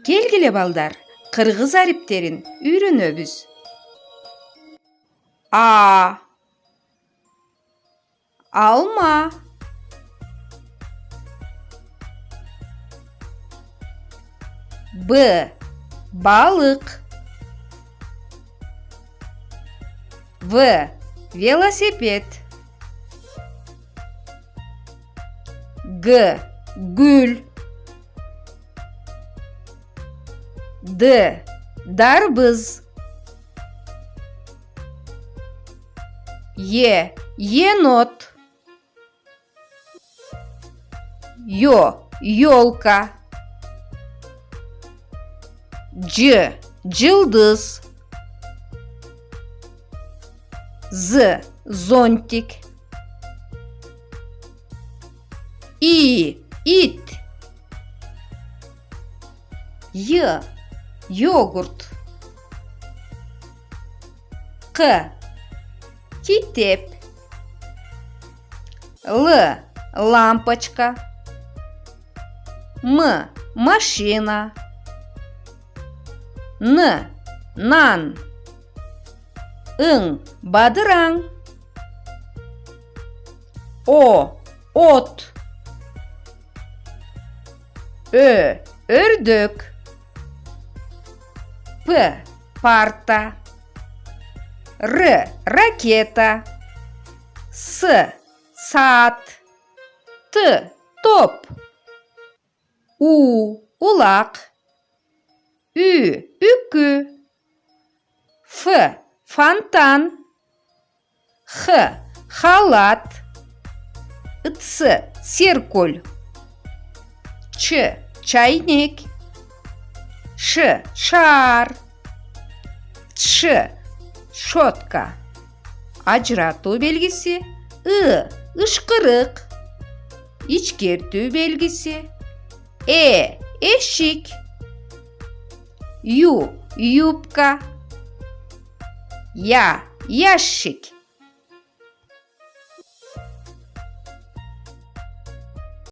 Келгиле балдар, кыргыз ариптерин үйрөнөбүз. А. Алма. Б. Балык. В. Велосипед. Г. Гүл. Д. Дарбыз. Е. Енот. Ё. Ёлка. Ж. Жылдыз. З. Зонтик. И. Ит. Й. Йогурт. К. Китеп. Л. Лампочка. М. Машина. Н. Нан. Ың. Бадыраң. О. От. Ö. Ördök. П. Парта. Р. Ракета. С. Саат. Т. Топ. У. Улак. Ü. Үкі. Ф. Фонтан. Х. Халат. Ц. Циркуль. Ч. Чайник. Ш. Шар. Ш. Щетка. Ажыратуу белгиси. И. Ышкырык. Ичкертүү белгиси. Эшик. Ю. Юбка. Я. Ящик.